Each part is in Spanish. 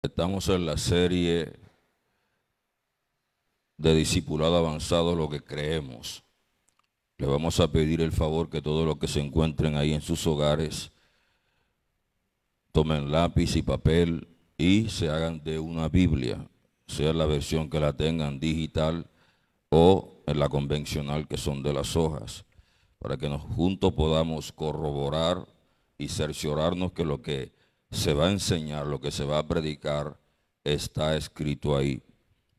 Estamos en la serie de discipulado avanzado, lo que creemos. Le vamos a pedir el favor que todos los que se encuentren ahí en sus hogares tomen lápiz y papel y se hagan de una Biblia, sea la versión que la tengan digital o en la convencional, que son de las hojas, para que juntos podamos corroborar y cerciorarnos que lo que se va a enseñar, lo que se va a predicar, está escrito ahí.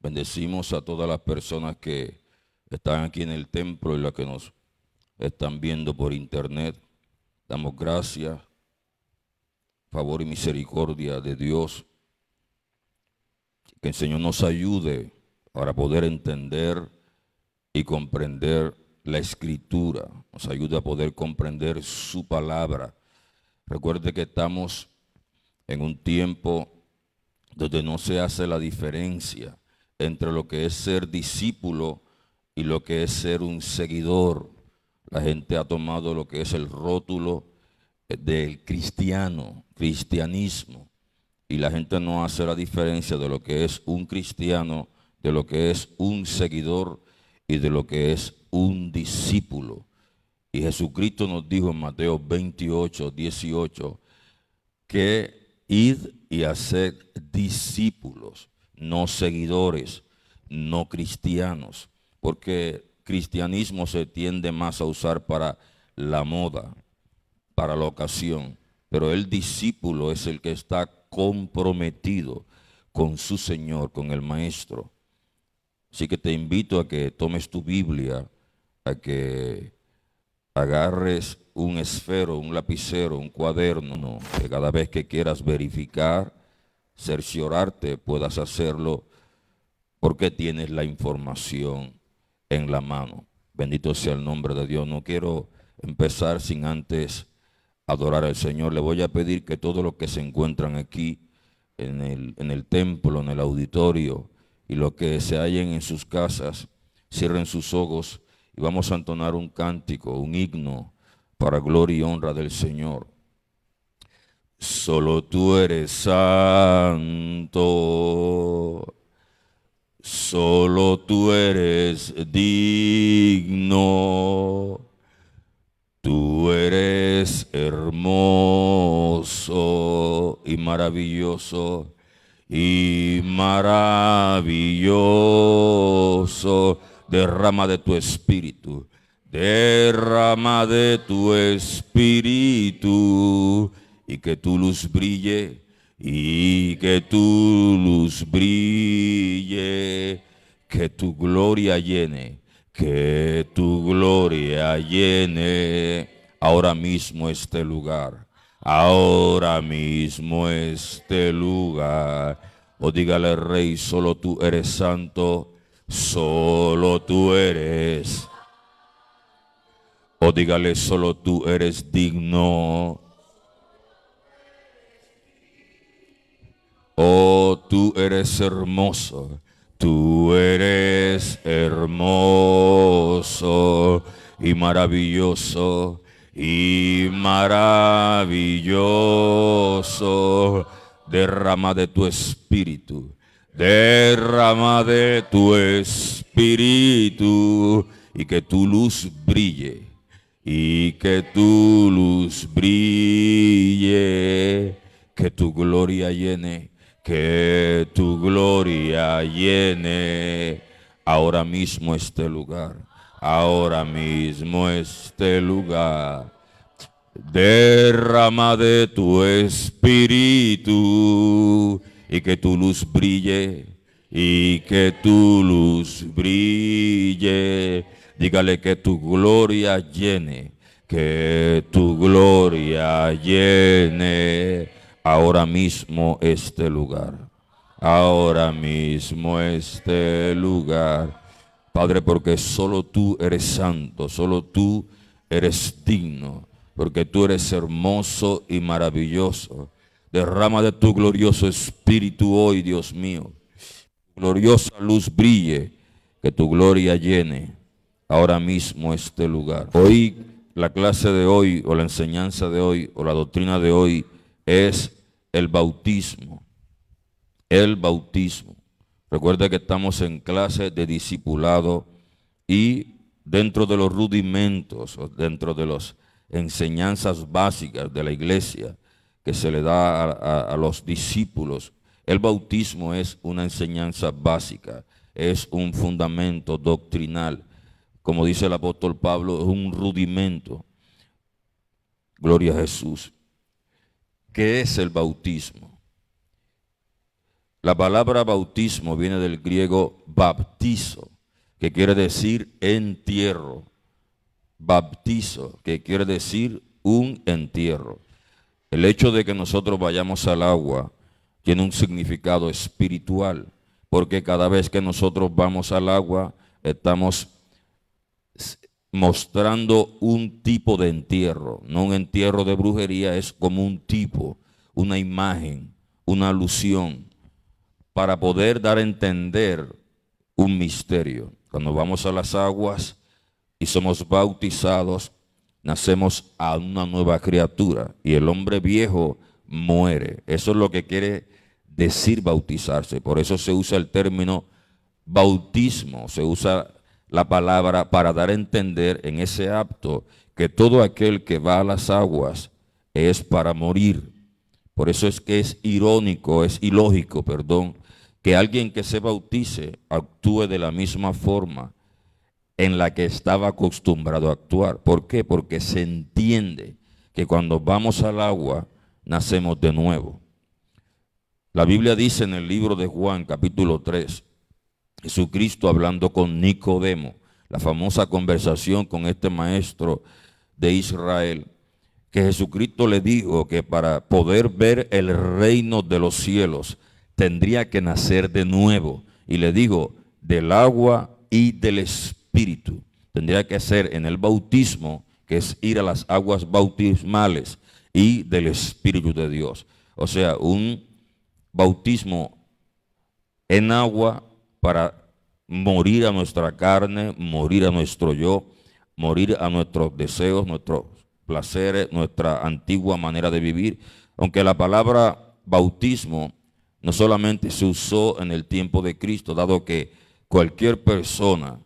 Bendecimos a todas las personas que están aquí en el templo y las que nos están viendo por internet. Damos gracias, favor y misericordia de Dios. Que el Señor nos ayude para poder entender y comprender la Escritura. Nos ayude a poder comprender su palabra. Recuerde que estamos en un tiempo donde no se hace la diferencia entre lo que es ser discípulo y lo que es ser un seguidor. La gente ha tomado lo que es el rótulo del cristianismo, y la gente no hace la diferencia de lo que es un cristiano, de lo que es un seguidor y de lo que es un discípulo. Y Jesucristo nos dijo en Mateo 28, 18, que id y haced discípulos, no seguidores, no cristianos, porque cristianismo se tiende más a usar para la moda, para la ocasión, pero el discípulo es el que está comprometido con su Señor, con el Maestro. Así que te invito a que tomes tu Biblia, a que agarres un esfero, un lapicero, un cuaderno, que cada vez que quieras verificar, cerciorarte, puedas hacerlo, porque tienes la información en la mano. Bendito sea el nombre de Dios. No quiero empezar sin antes adorar al Señor. Le voy a pedir que todos los que se encuentran aquí en el templo, en el auditorio, y los que se hallen en sus casas, cierren sus ojos y vamos a entonar un cántico, un himno para gloria y honra del Señor. Solo tú eres santo, solo tú eres digno, tú eres hermoso y maravilloso, derrama de tu espíritu, derrama de tu espíritu, y que tu luz brille, y que tu luz brille, que tu gloria llene, que tu gloria llene ahora mismo este lugar, ahora mismo este lugar. O dígale, Rey, solo tú eres santo, solo tú eres. O dígale, solo tú eres digno. Oh, tú eres hermoso, tú eres hermoso y maravilloso, y maravilloso. Derrama de tu espíritu, derrama de tu espíritu, y que tu luz brille, y que tu luz brille, que tu gloria llene, que tu gloria llene ahora mismo este lugar, ahora mismo este lugar. Derrama de tu espíritu, y que tu luz brille, y que tu luz brille. Dígale que tu gloria llene, que tu gloria llene ahora mismo este lugar, ahora mismo este lugar. Padre, porque solo tú eres santo, solo tú eres digno, porque tú eres hermoso y maravilloso. Derrama de tu glorioso espíritu hoy, Dios mío. Gloriosa luz brille, que tu gloria llene ahora mismo este lugar. Hoy, la clase de hoy, o la enseñanza de hoy, o la doctrina de hoy, es el bautismo. el bautismo. Recuerda que estamos en clase de discipulado y dentro de los rudimentos, o dentro de las enseñanzas básicas de la iglesia que se le da a los discípulos, el bautismo es una enseñanza básica, es un fundamento doctrinal. Como dice el apóstol Pablo, es un rudimento. Gloria a Jesús. ¿Qué es el bautismo? La palabra bautismo viene del griego baptizo, que quiere decir entierro. Baptizo, que quiere decir un entierro. El hecho de que nosotros vayamos al agua tiene un significado espiritual, porque cada vez que nosotros vamos al agua estamos mostrando un tipo de entierro, no un entierro de brujería, es como un tipo, una imagen, una alusión, para poder dar a entender un misterio. Cuando vamos a las aguas y somos bautizados, nacemos a una nueva criatura y el hombre viejo muere. Eso es lo que quiere decir bautizarse. Por eso se usa el término bautismo, se usa la palabra para dar a entender en ese acto que todo aquel que va a las aguas es para morir. Por eso es que es irónico, es ilógico, que alguien que se bautice actúe de la misma forma en la que estaba acostumbrado a actuar. ¿Por qué? Porque se entiende que cuando vamos al agua nacemos de nuevo. La Biblia dice en el libro de Juan, capítulo 3, Jesucristo hablando con Nicodemo, la famosa conversación con este maestro de Israel, que Jesucristo le dijo que para poder ver el reino de los cielos tendría que nacer de nuevo. Y le digo, del agua y del Espíritu. Tendría que ser en el bautismo, que es ir a las aguas bautismales, y del Espíritu de Dios. O sea, un bautismo en agua para morir a nuestra carne, morir a nuestro yo, morir a nuestros deseos, nuestros placeres, nuestra antigua manera de vivir. Aunque la palabra bautismo no solamente se usó en el tiempo de Cristo, dado que cualquier persona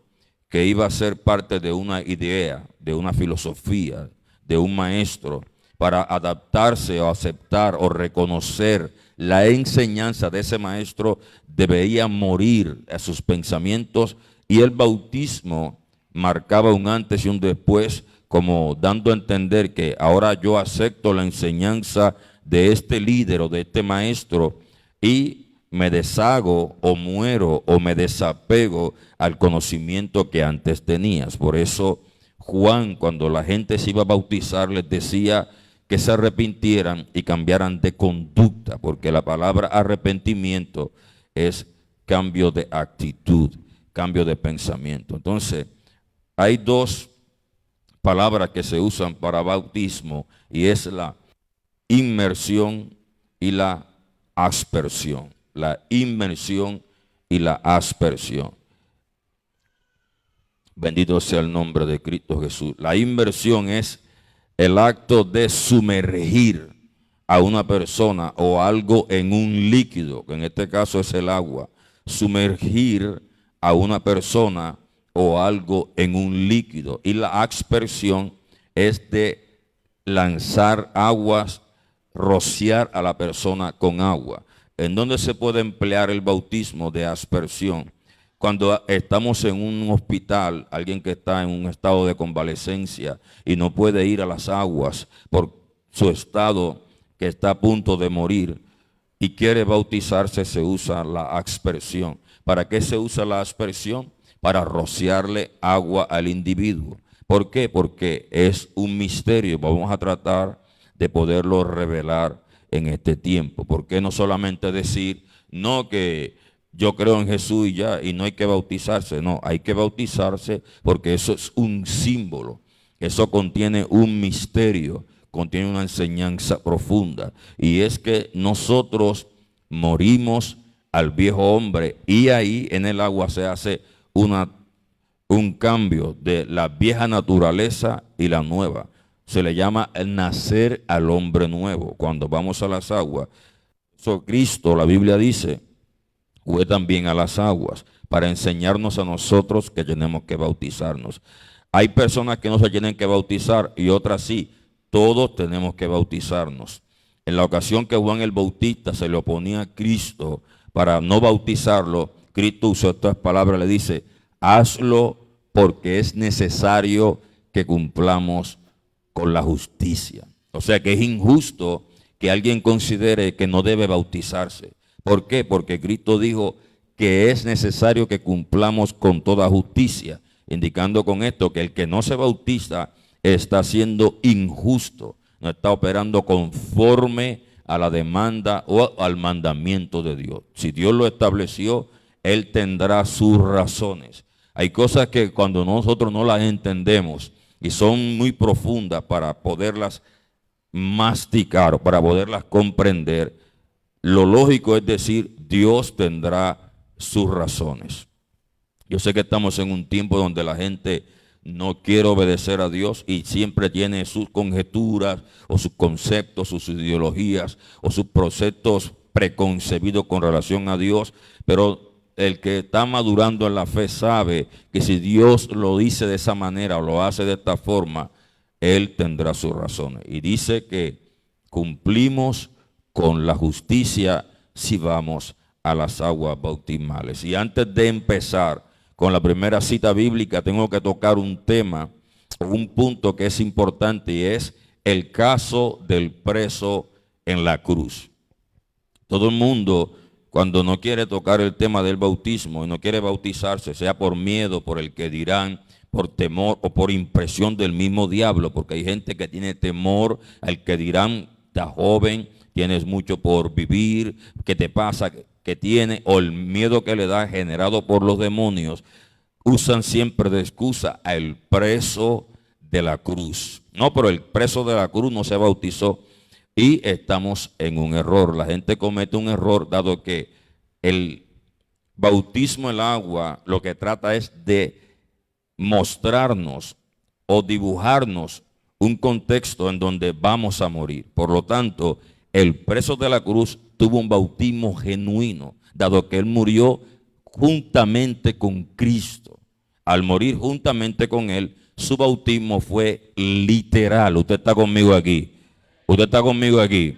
que iba a ser parte de una idea, de una filosofía, de un maestro, para adaptarse o aceptar o reconocer la enseñanza de ese maestro, debía morir a sus pensamientos, y el bautismo marcaba un antes y un después, como dando a entender que ahora yo acepto la enseñanza de este líder o de este maestro y me deshago o muero o me desapego al conocimiento que antes tenías. Por eso Juan, cuando la gente se iba a bautizar, les decía que se arrepintieran y cambiaran de conducta, porque la palabra arrepentimiento es cambio de actitud, cambio de pensamiento. Entonces, hay dos palabras que se usan para bautismo, y es la inmersión y la aspersión. La inmersión y la aspersión. Bendito sea el nombre de Cristo Jesús. La inmersión es el acto de sumergir a una persona o algo en un líquido, que en este caso es el agua. Sumergir a una persona o algo en un líquido. Y la aspersión es de lanzar aguas, rociar a la persona con agua. ¿En dónde se puede emplear el bautismo de aspersión? Cuando estamos en un hospital, alguien que está en un estado de convalecencia y no puede ir a las aguas por su estado, que está a punto de morir, y quiere bautizarse, se usa la aspersión. ¿Para qué se usa la aspersión? Para rociarle agua al individuo. ¿Por qué? Porque es un misterio. Vamos a tratar de poderlo revelar en este tiempo. ¿Por qué no solamente decir, no, que yo creo en Jesús y ya, y no hay que bautizarse? No, hay que bautizarse porque eso es un símbolo. Eso contiene un misterio, contiene una enseñanza profunda. Y es que nosotros morimos al viejo hombre, y ahí en el agua se hace un cambio de la vieja naturaleza y la nueva. Se le llama el nacer al hombre nuevo. Cuando vamos a las aguas, Cristo, la Biblia dice fue también a las aguas para enseñarnos a nosotros que tenemos que bautizarnos. Hay personas que no se tienen que bautizar y otras sí. Todos tenemos que bautizarnos. En la ocasión que Juan el Bautista se le oponía a Cristo para no bautizarlo, Cristo usó estas palabras, le dice: hazlo porque es necesario que cumplamos con la justicia. O sea que es injusto que alguien considere que no debe bautizarse. ¿Por qué? Porque Cristo dijo que es necesario que cumplamos con toda justicia, indicando con esto que el que no se bautiza está siendo injusto, no está operando conforme a la demanda o al mandamiento de Dios. Si Dios lo estableció, Él tendrá sus razones. Hay cosas que cuando nosotros no las entendemos y son muy profundas para poderlas masticar, para poderlas comprender, lo lógico es decir, Dios tendrá sus razones. Yo sé que estamos en un tiempo donde la gente no quiere obedecer a Dios y siempre tiene sus conjeturas o sus conceptos, sus ideologías o sus procesos preconcebidos con relación a Dios, pero el que está madurando en la fe sabe que si Dios lo dice de esa manera o lo hace de esta forma, Él tendrá sus razones. Y dice que cumplimos con la justicia si vamos a las aguas bautismales. Y antes de empezar con la primera cita bíblica, tengo que tocar un tema, un punto que es importante, y es el caso del preso en la cruz. Todo el mundo, cuando no quiere tocar el tema del bautismo y no quiere bautizarse, sea por miedo, por el que dirán, por temor o por impresión del mismo diablo, porque hay gente que tiene temor al que dirán: estás joven, tienes mucho por vivir, ¿qué te pasa? Que tiene, o el miedo que le da generado por los demonios, usan siempre de excusa al preso de la cruz. No, pero el preso de la cruz no se bautizó y estamos en un error. La gente comete un error dado que el bautismo en el agua lo que trata es de mostrarnos o dibujarnos un contexto en donde vamos a morir. Por lo tanto, el preso de la cruz tuvo un bautismo genuino, dado que él murió juntamente con Cristo. Al morir juntamente con él, su bautismo fue literal. Usted está conmigo aquí. Usted está conmigo aquí.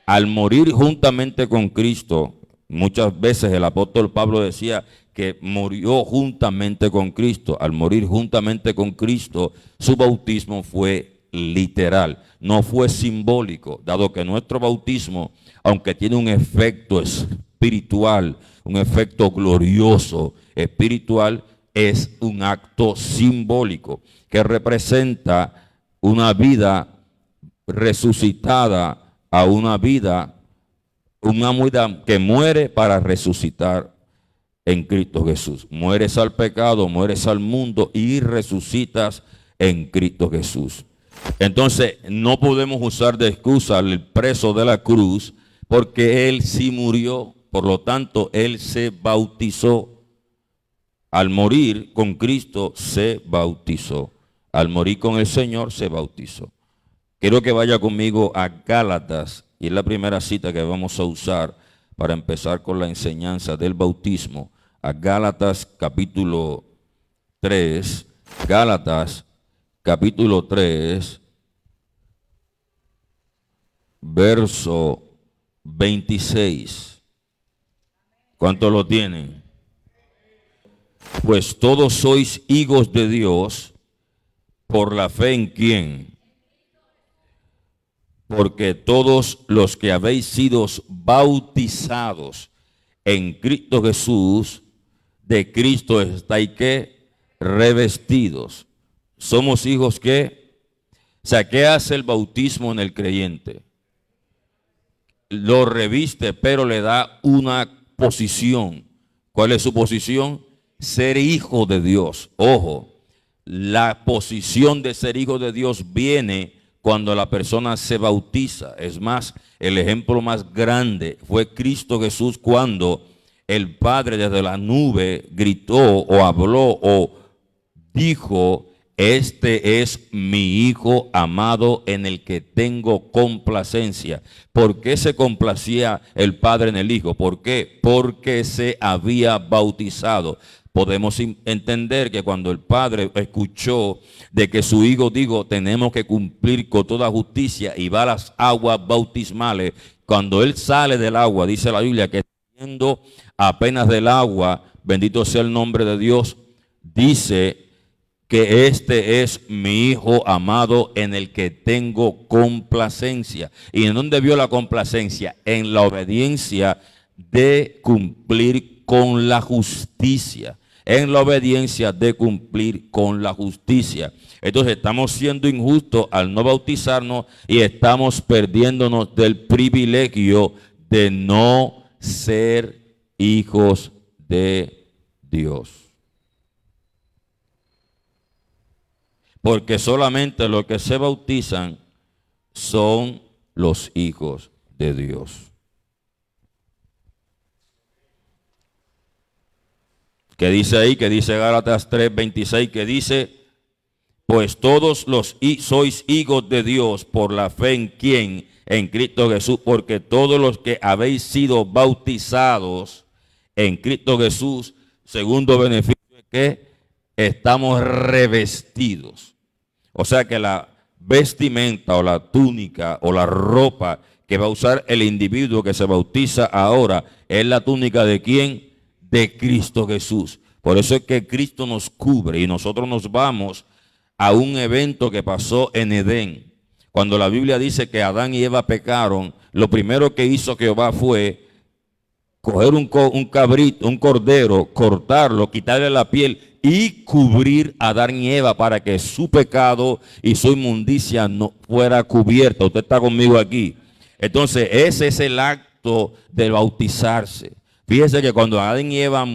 Al morir juntamente con Cristo, muchas veces el apóstol Pablo decía que murió juntamente con Cristo. Al morir juntamente con Cristo, su bautismo fue literal, no fue simbólico, dado que nuestro bautismo, aunque tiene un efecto espiritual, un efecto glorioso espiritual, es un acto simbólico que representa una vida resucitada a una vida que muere para resucitar en Cristo Jesús. Mueres al pecado, mueres al mundo y resucitas en Cristo Jesús. Entonces no podemos usar de excusa al preso de la cruz, porque él sí murió, por lo tanto él se bautizó. Al morir con Cristo se bautizó. Al morir con el Señor se bautizó. Quiero que vaya conmigo a Gálatas, y es la primera cita que vamos a usar para empezar con la enseñanza del bautismo. A Gálatas capítulo 3, Gálatas capítulo 3, verso 26. ¿Cuántos lo tienen? Pues todos sois hijos de Dios por la fe en quién. Porque todos los que habéis sido bautizados en Cristo Jesús, de Cristo estáis ¿qué? Revestidos. Somos hijos que, o sea, ¿qué hace el bautismo en el creyente? Lo reviste, pero le da una posición. ¿Cuál es su posición? Ser hijo de Dios. Ojo, la posición de ser hijo de Dios viene cuando la persona se bautiza. Es más, el ejemplo más grande fue Cristo Jesús, cuando el Padre desde la nube gritó o habló o dijo este es mi Hijo amado en el que tengo complacencia. ¿Por qué se complacía el Padre en el Hijo? ¿Por qué? Porque se había bautizado. Podemos entender que cuando el Padre escuchó de que su Hijo dijo, tenemos que cumplir con toda justicia y va a las aguas bautismales, cuando Él sale del agua, dice la Biblia que saliendo apenas del agua, bendito sea el nombre de Dios, dice que este es mi Hijo amado en el que tengo complacencia. ¿Y en dónde vio la complacencia? En la obediencia de cumplir con la justicia. En la obediencia de cumplir con la justicia. Entonces estamos siendo injustos al no bautizarnos y estamos perdiéndonos del privilegio de no ser hijos de Dios. Porque solamente los que se bautizan son los hijos de Dios. ¿Qué dice ahí? Que dice Gálatas 3:26, que dice, pues todos sois hijos de Dios por la fe en quién, en Cristo Jesús, porque todos los que habéis sido bautizados en Cristo Jesús, segundo beneficio es que estamos revestidos. O sea que la vestimenta o la túnica o la ropa que va a usar el individuo que se bautiza ahora es la túnica de ¿quién? De Cristo Jesús. Por eso es que Cristo nos cubre y nosotros nos vamos a un evento que pasó en Edén. Cuando la Biblia dice que Adán y Eva pecaron, lo primero que hizo Jehová fue coger un cabrito, un cordero, cortarlo, quitarle la piel y cubrir a Adán y Eva para que su pecado y su inmundicia no fuera cubierta. Usted está conmigo aquí. Entonces, ese es el acto de bautizarse. Fíjese que cuando Adán y Eva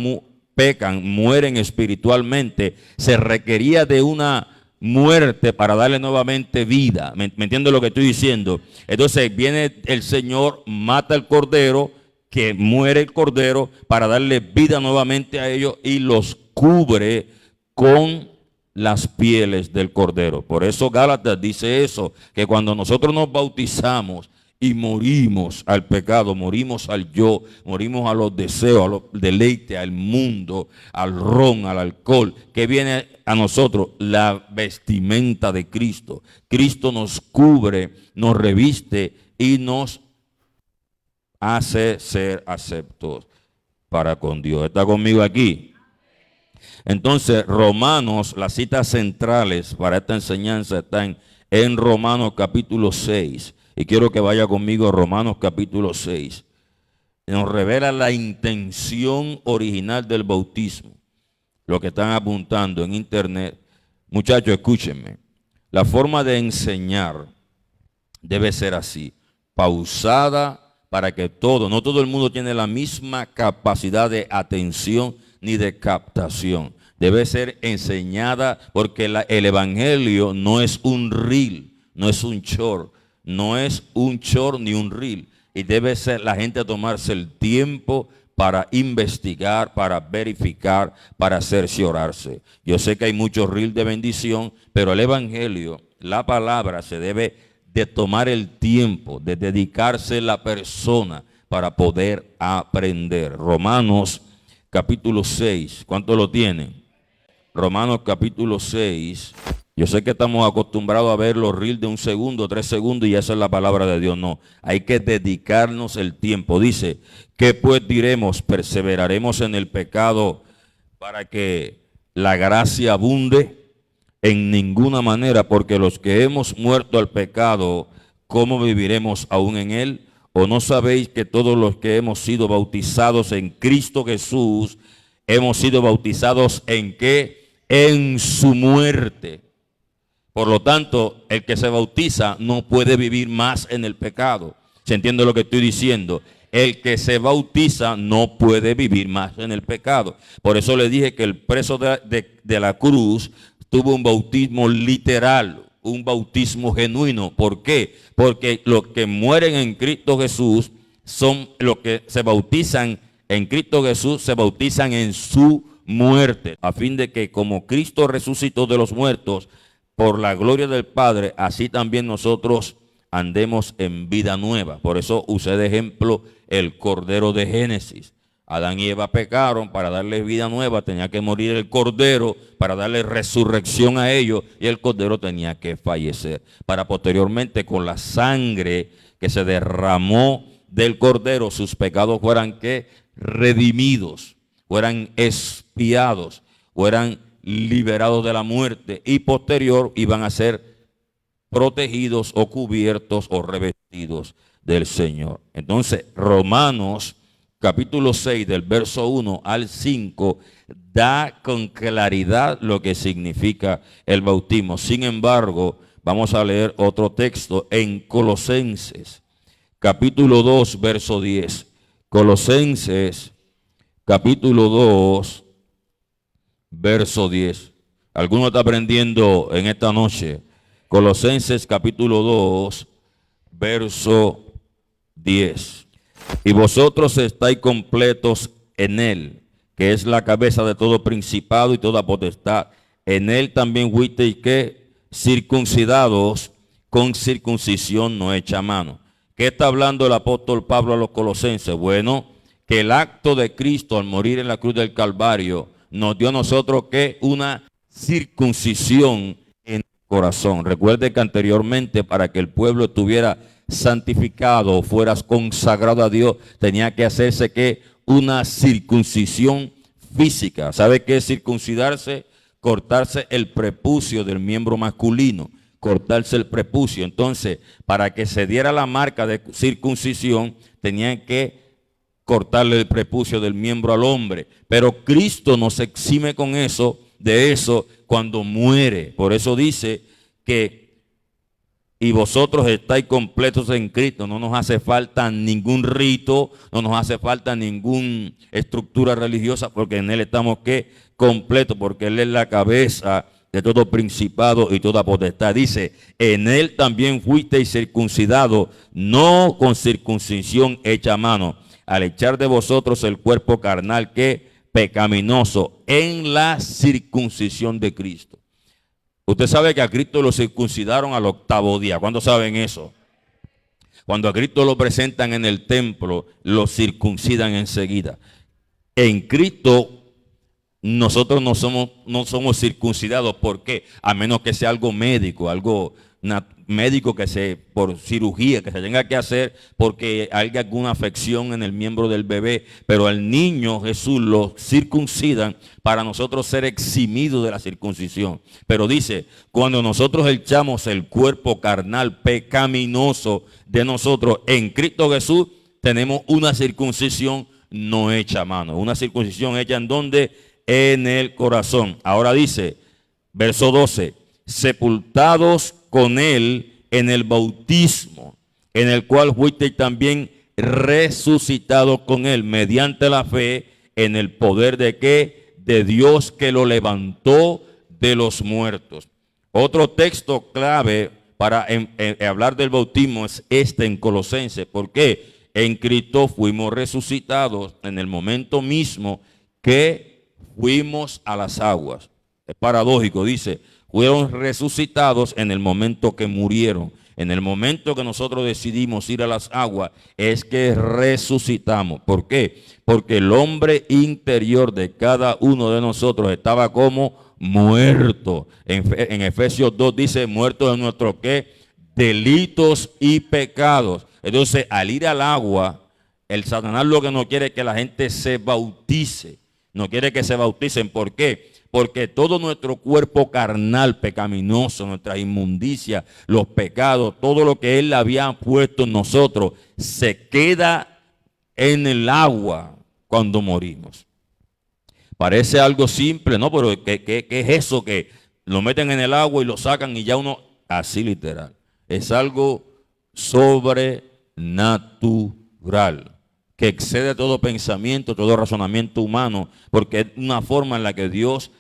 pecan, mueren espiritualmente, se requería de una muerte para darle nuevamente vida. ¿Me entiende lo que estoy diciendo? Entonces, viene el Señor, mata al cordero, que muere el cordero para darle vida nuevamente a ellos y los cubre con las pieles del cordero. Por eso Gálatas dice eso, que cuando nosotros nos bautizamos y morimos al pecado, morimos al yo, morimos a los deseos, a los deleites, al mundo, al ron, al alcohol, que viene a nosotros la vestimenta de Cristo. Cristo nos cubre, nos reviste y nos hace ser aceptos para con Dios. ¿Está conmigo aquí? Entonces, Romanos, las citas centrales para esta enseñanza están en Romanos capítulo 6. Y quiero que vaya conmigo a Romanos capítulo 6. Nos revela la intención original del bautismo. Lo que están apuntando en internet. Muchachos, escúchenme. La forma de enseñar debe ser así. Pausada para que no todo el mundo tiene la misma capacidad de atención ni de captación. Debe ser enseñada porque el evangelio no es un reel, no es un short, no es un short ni un reel. Y debe ser la gente tomarse el tiempo para investigar, para verificar, para cerciorarse. Yo sé que hay muchos reels de bendición, pero el evangelio, la palabra, se debe de tomar el tiempo, de dedicarse la persona para poder aprender. Romanos capítulo 6, ¿cuánto lo tienen? Romanos capítulo 6. Yo sé que estamos acostumbrados a ver los reels de 1 segundo, 3 segundos y esa es la palabra de Dios. No, hay que dedicarnos el tiempo. Dice, ¿qué pues diremos? ¿Perseveraremos en el pecado para que la gracia abunde? En ninguna manera, porque los que hemos muerto al pecado, ¿cómo viviremos aún en él? ¿O no sabéis que todos los que hemos sido bautizados en Cristo Jesús, hemos sido bautizados en qué? En su muerte. Por lo tanto, el que se bautiza no puede vivir más en el pecado. ¿Se entiende lo que estoy diciendo? El que se bautiza no puede vivir más en el pecado. Por eso le dije que el preso de la cruz tuvo un bautismo literal, un bautismo genuino. ¿Por qué? Porque los que mueren en Cristo Jesús son los que se bautizan en Cristo Jesús, se bautizan en su muerte, a fin de que como Cristo resucitó de los muertos por la gloria del Padre, así también nosotros andemos en vida nueva. Por eso usé de ejemplo el Cordero de Génesis. Adán y Eva pecaron, para darles vida nueva tenía que morir el Cordero, para darle resurrección a ellos, y el Cordero tenía que fallecer, para posteriormente con la sangre que se derramó del Cordero, sus pecados fueran que redimidos, fueran expiados, fueran liberados de la muerte, y posterior iban a ser protegidos o cubiertos o revestidos del Señor. Entonces, Romanos capítulo 6 del verso 1 al 5 da con claridad lo que significa el bautismo. Sin embargo, vamos a leer otro texto en Colosenses capítulo 2 verso 10. Colosenses capítulo 2 verso 10. ¿Alguno está aprendiendo en esta noche? Colosenses capítulo 2 verso 10. Y vosotros estáis completos en él, que es la cabeza de todo principado y toda potestad. En él también fuisteis que circuncidados con circuncisión no hecha a mano. ¿Qué está hablando el apóstol Pablo a los colosenses? Bueno, que el acto de Cristo al morir en la cruz del Calvario nos dio a nosotros que una circuncisión en el corazón. Recuerde que anteriormente, para que el pueblo estuviera santificado, fueras consagrado a Dios, tenía que hacerse que una circuncisión física. ¿Sabe qué es circuncidarse? Cortarse el prepucio del miembro masculino, cortarse el prepucio. Entonces, para que se diera la marca de circuncisión, tenían que cortarle el prepucio del miembro al hombre. Pero Cristo nos exime con eso, de eso, cuando muere. Por eso dice que y vosotros estáis completos en Cristo. No nos hace falta ningún rito, no nos hace falta ninguna estructura religiosa, porque en Él estamos ¿qué? Completos, porque Él es la cabeza de todo principado y toda potestad. Dice, en Él también fuisteis circuncidados, no con circuncisión hecha a mano, al echar de vosotros el cuerpo carnal que pecaminoso en la circuncisión de Cristo. Usted sabe que a Cristo lo circuncidaron al 8º día. ¿Cuántos saben eso? Cuando a Cristo lo presentan en el templo, lo circuncidan enseguida. En Cristo nosotros no somos circuncidados. ¿Por qué? A menos que sea algo médico, algo médico por cirugía que se tenga que hacer porque hay alguna afección en el miembro del bebé. Pero al niño Jesús lo circuncidan para nosotros ser eximidos de la circuncisión. Pero dice, cuando nosotros echamos el cuerpo carnal pecaminoso de nosotros en Cristo Jesús, tenemos una circuncisión no hecha a mano. Una circuncisión hecha en donde en el corazón. Ahora dice, verso 12, sepultados con él en el bautismo, en el cual fuisteis también resucitados con él, mediante la fe en el poder de ¿qué? De Dios que lo levantó de los muertos. Otro texto clave para hablar del bautismo es este en Colosenses. ¿Por qué? En Cristo fuimos resucitados en el momento mismo que fuimos a las aguas. Es paradójico, dice, fueron resucitados en el momento que murieron. En el momento que nosotros decidimos ir a las aguas, es que resucitamos. ¿Por qué? Porque el hombre interior de cada uno de nosotros estaba como muerto. En Efesios 2 dice, muertos en nuestros ¿qué? Delitos y pecados. Entonces, al ir al agua, el Satanás lo que no quiere es que la gente se bautice. No quiere que se bauticen. ¿Por qué? Porque todo nuestro cuerpo carnal pecaminoso, nuestras inmundicias, los pecados, todo lo que Él había puesto en nosotros, se queda en el agua cuando morimos. Parece algo simple, ¿no? Pero ¿qué es eso que lo meten en el agua y lo sacan y ya uno, así literal? Es algo sobrenatural, que excede todo pensamiento, todo razonamiento humano, porque es una forma en la que Dios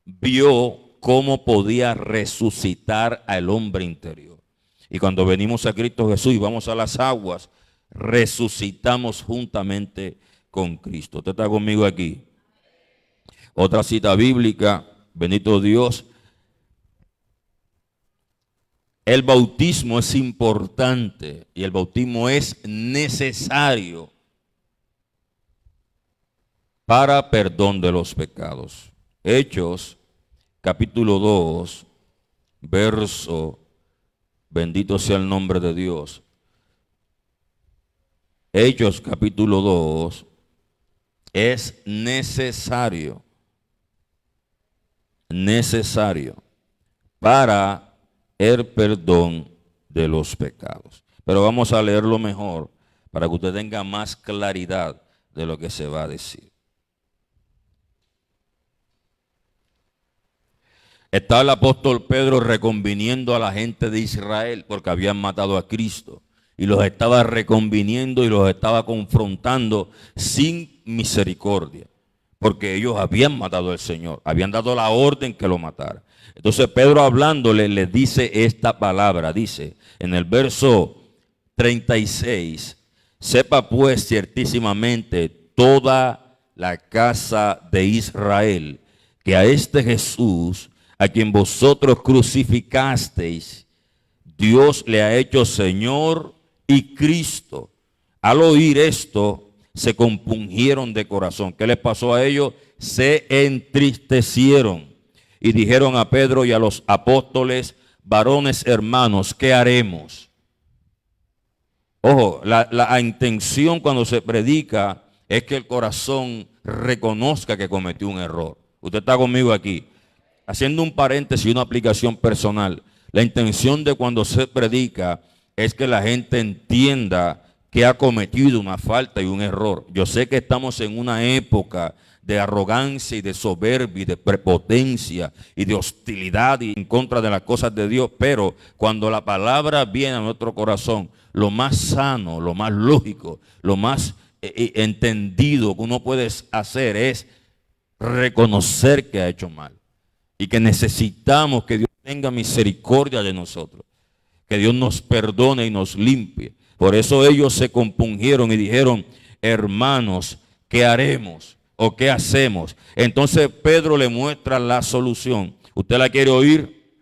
vio cómo podía resucitar al hombre interior. Y cuando venimos a Cristo Jesús y vamos a las aguas, resucitamos juntamente con Cristo. ¿Usted está conmigo aquí? Otra cita bíblica, bendito Dios. El bautismo es importante y el bautismo es necesario para perdón de los pecados. Hechos, capítulo 2, verso, bendito sea el nombre de Dios. Hechos, capítulo 2, es necesario para el perdón de los pecados. Pero vamos a leerlo mejor para que usted tenga más claridad de lo que se va a decir. Está el apóstol Pedro reconviniendo a la gente de Israel porque habían matado a Cristo. Y los estaba reconviniendo y los estaba confrontando sin misericordia. Porque ellos habían matado al Señor, habían dado la orden que lo matara. Entonces Pedro hablándole le dice esta palabra, dice en el verso 36, sepa pues ciertísimamente toda la casa de Israel que a este Jesús, a quien vosotros crucificasteis, Dios le ha hecho Señor y Cristo. Al oír esto, se compungieron de corazón. ¿Qué les pasó a ellos? Se entristecieron y dijeron a Pedro y a los apóstoles, varones hermanos, ¿qué haremos? Ojo, la intención cuando se predica es que el corazón reconozca que cometió un error. Usted está conmigo aquí. Haciendo un paréntesis y una aplicación personal. La intención de cuando se predica es que la gente entienda que ha cometido una falta y un error. Yo sé que estamos en una época de arrogancia y de soberbia y de prepotencia y de hostilidad y en contra de las cosas de Dios, pero cuando la palabra viene a nuestro corazón, lo más sano, lo más lógico, lo más entendido que uno puede hacer es reconocer que ha hecho mal y que necesitamos que Dios tenga misericordia de nosotros, que Dios nos perdone y nos limpie. Por eso ellos se compungieron y dijeron, hermanos, ¿qué haremos o qué hacemos? Entonces Pedro le muestra la solución. ¿Usted la quiere oír?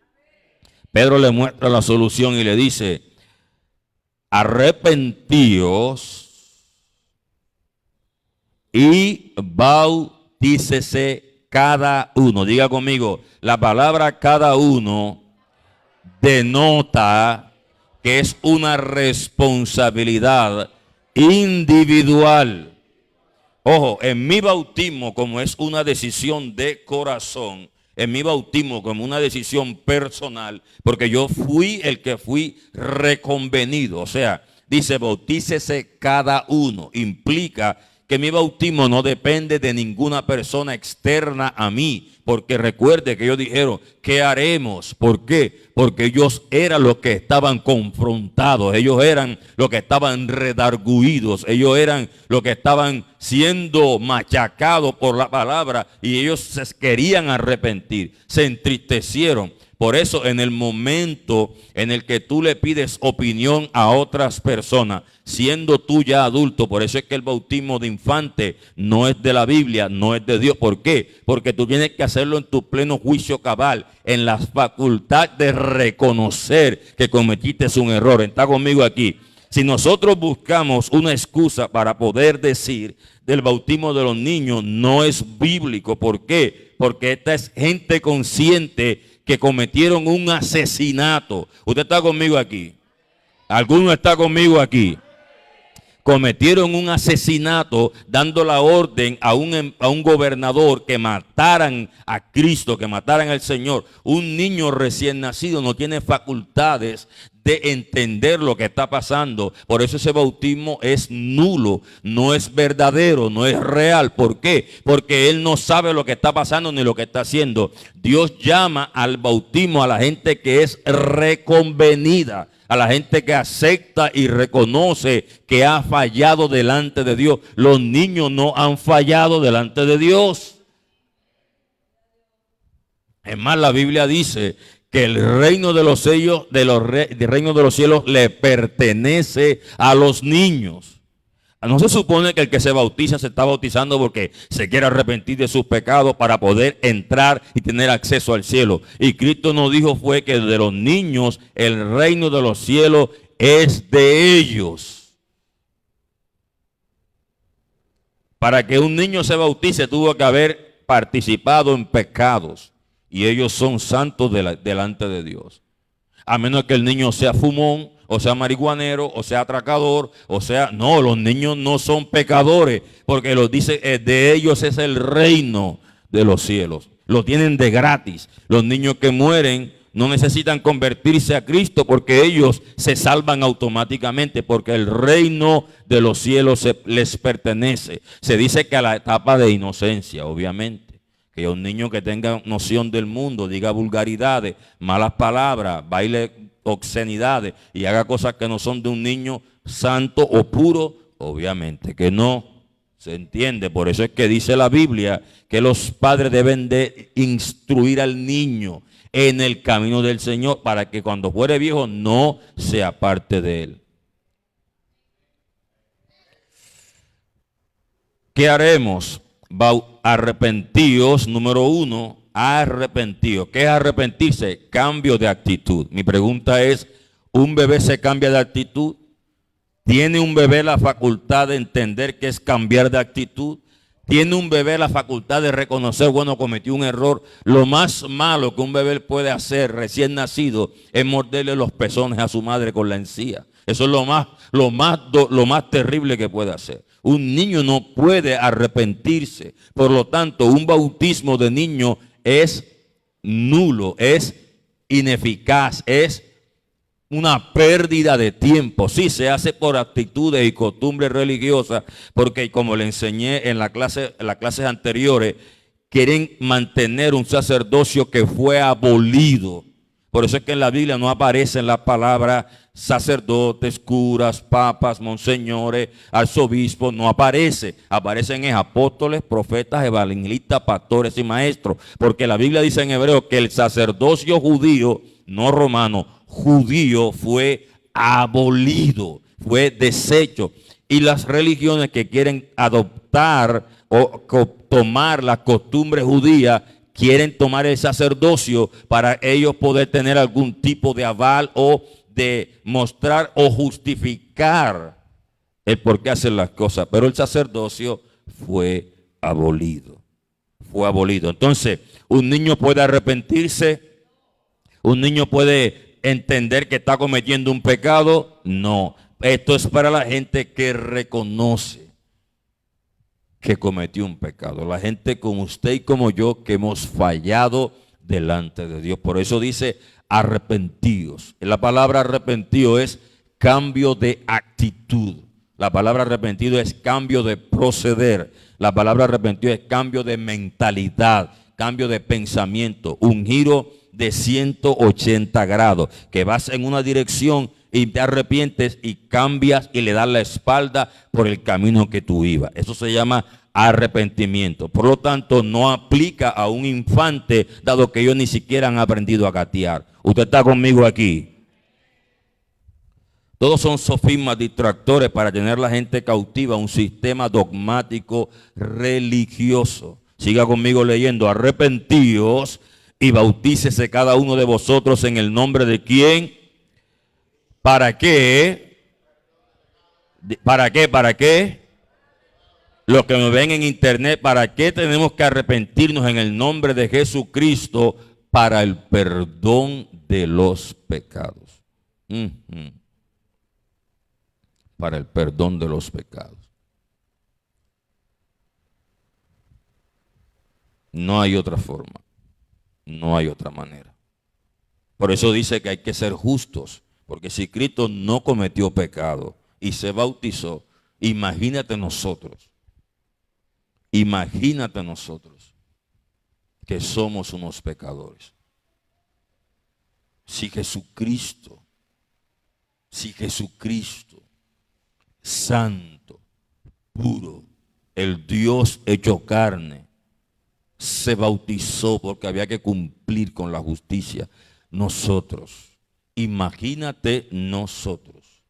Pedro le muestra la solución y le dice, arrepentíos y bautícese cada uno. Diga conmigo, la palabra cada uno denota que es una responsabilidad individual. Ojo, en mi bautismo, como es una decisión de corazón, en mi bautismo como una decisión personal, porque yo fui el que fui reconvenido. O sea, dice bautícese cada uno. Implica que mi bautismo no depende de ninguna persona externa a mí. Porque recuerde que ellos dijeron, ¿qué haremos? ¿Por qué? Porque ellos eran los que estaban confrontados, ellos eran los que estaban redarguidos, ellos eran los que estaban siendo machacados por la palabra y ellos se querían arrepentir, se entristecieron. Por eso en el momento en el que tú le pides opinión a otras personas, siendo tú ya adulto, por eso es que el bautismo de infante no es de la Biblia, no es de Dios. ¿Por qué? Porque tú tienes que hacerlo en tu pleno juicio cabal, en la facultad de reconocer que cometiste un error. Está conmigo aquí. Si nosotros buscamos una excusa para poder decir del bautismo de los niños, no es bíblico. ¿Por qué? Porque esta es gente consciente que cometieron un asesinato. ¿Usted está conmigo aquí? ¿Alguno está conmigo aquí? Cometieron un asesinato dando la orden a un gobernador que mataran a Cristo, que mataran al Señor. Un niño recién nacido no tiene facultades de entender lo que está pasando. Por eso ese bautismo es nulo, no es verdadero, no es real. ¿Por qué? Porque él no sabe lo que está pasando ni lo que está haciendo. Dios llama al bautismo a la gente que es reconvenida, a la gente que acepta y reconoce que ha fallado delante de Dios. Los niños no han fallado delante de Dios. Es más, la Biblia dice que el reino de los cielos, el reino de los cielos le pertenece a los niños. No se supone que el que se bautiza se está bautizando porque se quiere arrepentir de sus pecados para poder entrar y tener acceso al cielo. Y Cristo nos dijo fue que de los niños el reino de los cielos es de ellos. Para que un niño se bautice tuvo que haber participado en pecados. Y ellos son santos delante de Dios. A menos que el niño sea fumón, o sea marihuanero, o sea atracador, o sea, no, los niños no son pecadores, porque los dice, de ellos es el reino de los cielos. Lo tienen de gratis. Los niños que mueren no necesitan convertirse a Cristo porque ellos se salvan automáticamente, porque el reino de los cielos les pertenece. Se dice que a la etapa de inocencia, obviamente. Que un niño que tenga noción del mundo, diga vulgaridades, malas palabras, baile obscenidades y haga cosas que no son de un niño santo o puro, obviamente que no. ¿Se entiende? Por eso es que dice la Biblia que los padres deben de instruir al niño en el camino del Señor para que cuando fuere viejo no se aparte de él. ¿Qué haremos? Arrepentidos, número 1, arrepentidos. ¿Qué es arrepentirse? Cambio de actitud. Mi pregunta es, ¿un bebé se cambia de actitud? ¿Tiene un bebé la facultad de entender qué es cambiar de actitud? ¿Tiene un bebé la facultad de reconocer, bueno, cometió un error? Lo más malo que un bebé puede hacer recién nacido es morderle los pezones a su madre con la encía. Eso es lo más terrible que puede hacer. Un niño no puede arrepentirse. Por lo tanto, un bautismo de niño es nulo, es ineficaz, es una pérdida de tiempo. Sí, se hace por actitudes y costumbres religiosas, porque como le enseñé en las clases anteriores, quieren mantener un sacerdocio que fue abolido. Por eso es que en la Biblia no aparecen las palabras sacerdotes, curas, papas, monseñores, arzobispos, no aparece. Aparecen apóstoles, profetas, evangelistas, pastores y maestros. Porque la Biblia dice en hebreo que el sacerdocio judío, no romano, judío fue abolido, fue deshecho. Y las religiones que quieren adoptar o tomar la costumbre judía, quieren tomar el sacerdocio para ellos poder tener algún tipo de aval o de mostrar o justificar el por qué hacen las cosas. Pero el sacerdocio fue abolido. Fue abolido. Entonces, un niño puede arrepentirse. Un niño puede entender que está cometiendo un pecado. No. Esto es para la gente que reconoce que cometió un pecado. La gente como usted y como yo que hemos fallado delante de Dios. Por eso dice arrepentidos. La palabra arrepentido es cambio de actitud. La palabra arrepentido es cambio de proceder. La palabra arrepentido es cambio de mentalidad, cambio de pensamiento, un giro de 180 grados, que vas en una dirección y te arrepientes y cambias y le das la espalda por el camino que tú ibas. Eso se llama arrepentimiento. Por lo tanto, no aplica a un infante, dado que ellos ni siquiera han aprendido a gatear. ¿Usted está conmigo aquí? Todos son sofismas distractores para tener la gente cautiva, un sistema dogmático religioso. Siga conmigo leyendo. Arrepentíos y bautícese cada uno de vosotros en el nombre de ¿quién? ¿Para qué? ¿Para qué? ¿Para qué? Los que me ven en internet, ¿para qué tenemos que arrepentirnos en el nombre de Jesucristo? Para el perdón de los pecados. Para el perdón de los pecados. No hay otra forma. No hay otra manera. Por eso dice que hay que ser justos. Porque si Cristo no cometió pecado y se bautizó, imagínate nosotros. Imagínate nosotros que somos unos pecadores. Si Jesucristo, santo, puro, el Dios hecho carne, se bautizó porque había que cumplir con la justicia. Nosotros, imagínate nosotros,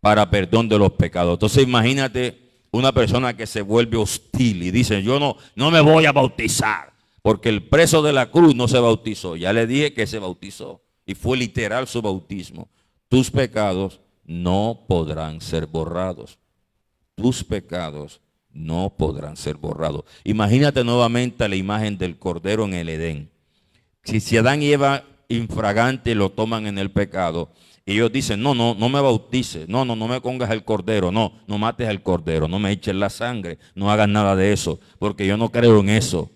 para perdón de los pecados. Entonces imagínate una persona que se vuelve hostil y dice, yo no me voy a bautizar, porque el preso de la cruz no se bautizó. Ya le dije que se bautizó y fue literal su bautismo. Tus pecados no podrán ser borrados. Tus pecados no podrán ser borrados. Imagínate nuevamente la imagen del Cordero en el Edén. Si Adán y Eva infragante lo toman en el pecado, y ellos dicen, no me bautices, no me pongas el cordero, no mates al cordero, no me eches la sangre, no hagas nada de eso, porque yo no creo en eso.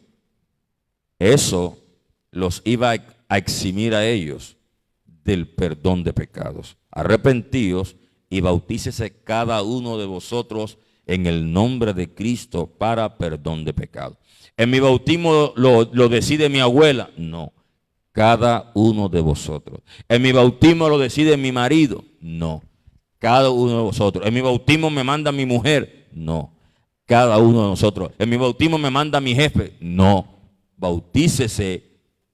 Eso los iba a eximir a ellos del perdón de pecados. Arrepentíos y bautícese cada uno de vosotros en el nombre de Cristo para perdón de pecados. ¿En mi bautismo lo decide mi abuela? No. Cada uno de vosotros. ¿En mi bautismo lo decide mi marido? No. Cada uno de vosotros. ¿En mi bautismo me manda mi mujer? No. Cada uno de nosotros. ¿En mi bautismo me manda mi jefe? No. Bautícese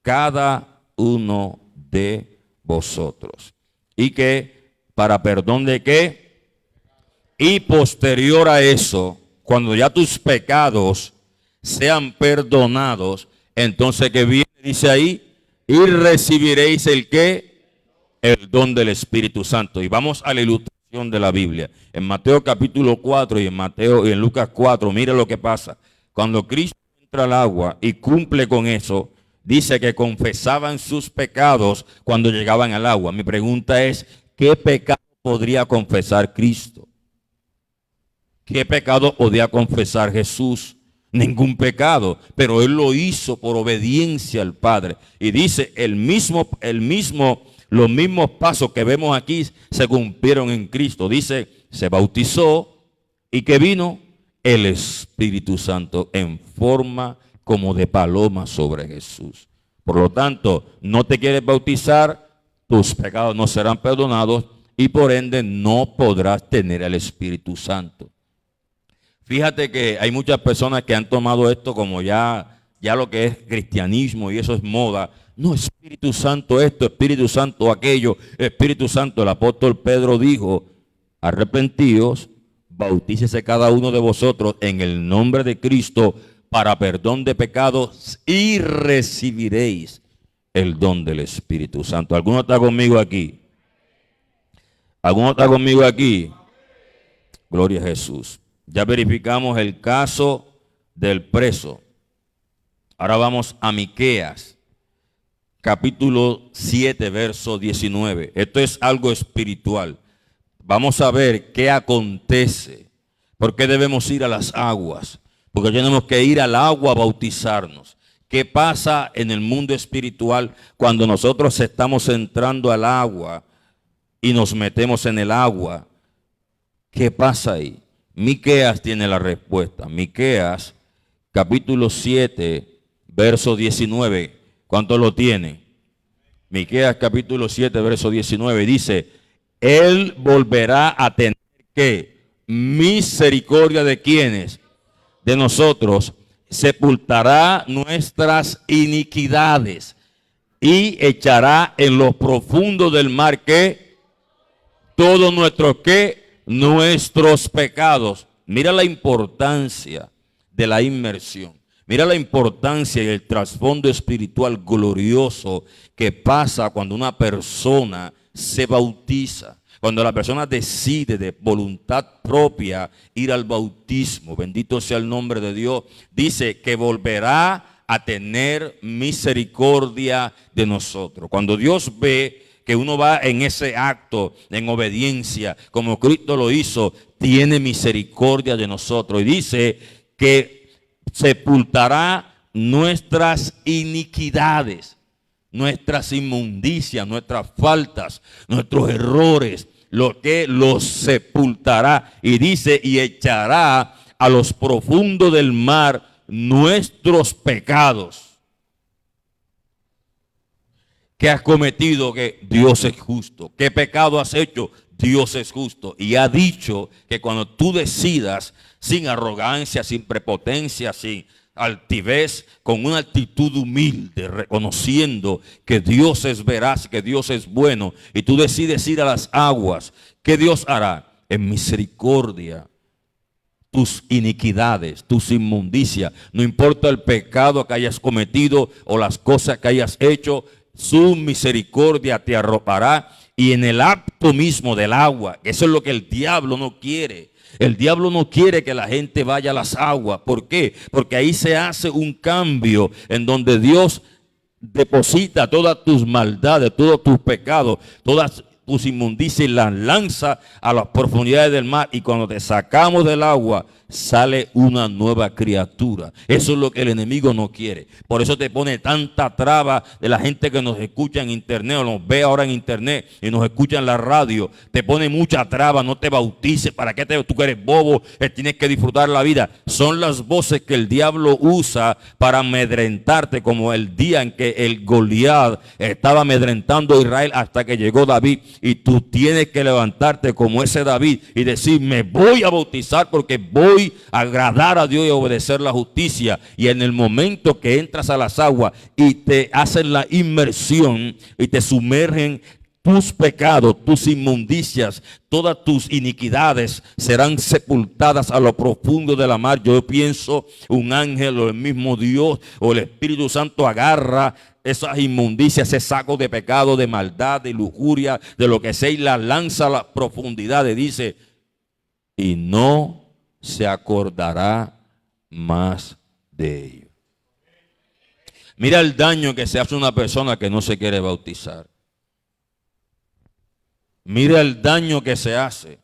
cada uno de vosotros. ¿Y qué? ¿Para perdón de qué? Y posterior a eso, cuando ya tus pecados sean perdonados, entonces que viene, dice ahí, y recibiréis el qué, el don del Espíritu Santo. Y vamos a la ilustración de la Biblia. En Mateo capítulo 4 y en Lucas 4, mire lo que pasa. Cuando Cristo entra al agua y cumple con eso, dice que confesaban sus pecados cuando llegaban al agua. Mi pregunta es, ¿qué pecado podría confesar Cristo? ¿Qué pecado podía confesar Jesús? Ningún pecado, pero él lo hizo por obediencia al Padre. Y dice, los mismos pasos que vemos aquí se cumplieron en Cristo. Dice, se bautizó y que vino el Espíritu Santo en forma como de paloma sobre Jesús. Por lo tanto, no te quieres bautizar, tus pecados no serán perdonados y por ende no podrás tener el Espíritu Santo. Fíjate que hay muchas personas que han tomado esto como ya lo que es cristianismo y eso es moda. No, Espíritu Santo esto, Espíritu Santo aquello, Espíritu Santo. El apóstol Pedro dijo, arrepentíos, bautícese cada uno de vosotros en el nombre de Cristo para perdón de pecados y recibiréis el don del Espíritu Santo. ¿Alguno está conmigo aquí? ¿Alguno está conmigo aquí? Gloria a Jesús. Ya verificamos el caso del preso. Ahora vamos a Miqueas, capítulo 7, verso 19. Esto es algo espiritual. Vamos a ver qué acontece. ¿Por qué debemos ir a las aguas? Porque tenemos que ir al agua a bautizarnos. ¿Qué pasa en el mundo espiritual cuando nosotros estamos entrando al agua y nos metemos en el agua? ¿Qué pasa ahí? Miqueas tiene la respuesta. Miqueas, capítulo 7, verso 19. ¿Cuánto lo tiene? Miqueas, capítulo 7, verso 19. Dice, Él volverá a tener, ¿qué? Misericordia de quienes, de nosotros, sepultará nuestras iniquidades y echará en lo profundo del mar, ¿qué? Todos nuestros, ¿qué? Nuestros pecados. Mira la importancia de la inmersión. Mira la importancia y el trasfondo espiritual glorioso que pasa cuando una persona se bautiza. Cuando la persona decide de voluntad propia ir al bautismo, bendito sea el nombre de Dios, dice que volverá a tener misericordia de nosotros. Cuando Dios ve que uno va en ese acto, en obediencia, como Cristo lo hizo, tiene misericordia de nosotros. Y dice que sepultará nuestras iniquidades, nuestras inmundicias, nuestras faltas, nuestros errores, lo que los sepultará. Y dice, y echará a los profundos del mar nuestros pecados. ¿Qué has cometido? Que Dios es justo. ¿Qué pecado has hecho? Dios es justo. Y ha dicho que cuando tú decidas, sin arrogancia, sin prepotencia, sin altivez, con una actitud humilde, reconociendo que Dios es veraz, que Dios es bueno, y tú decides ir a las aguas, ¿qué Dios hará? en misericordia tus iniquidades, tus inmundicias, no importa el pecado que hayas cometido o las cosas que hayas hecho, su misericordia te arropará. Y en el acto mismo del agua, eso es lo que el diablo no quiere. El diablo no quiere que la gente vaya a las aguas. ¿Por qué? Porque ahí se hace un cambio en donde Dios deposita todas tus maldades, todos tus pecados, todas tus inmundicias y las lanza a las profundidades del mar. Y cuando te sacamos del agua, sale una nueva criatura. Eso es lo que el enemigo no quiere. Por eso te pone tanta traba de la gente que nos escucha en internet o nos ve ahora en internet y nos escucha en la radio. Te pone mucha traba, no te bautices. ¿Para qué tú que eres bobo? Tienes que disfrutar la vida. Son las voces que el diablo usa para amedrentarte, como el día en que el Goliat estaba amedrentando a Israel hasta que llegó David. Y tú tienes que levantarte como ese David y decir: me voy a bautizar porque voy a agradar a Dios y a obedecer la justicia. Y en el momento que entras a las aguas y te hacen la inmersión y te sumergen, tus pecados, tus inmundicias, todas tus iniquidades serán sepultadas a lo profundo de la mar. Yo pienso un ángel o el mismo Dios o el Espíritu Santo agarra esas inmundicias, ese saco de pecado, de maldad, de lujuria, de lo que sea, y la lanza a las profundidades. Dice: y no se acordará más de ello. Mira el daño que se hace a una persona que no se quiere bautizar. Mira el daño que se hace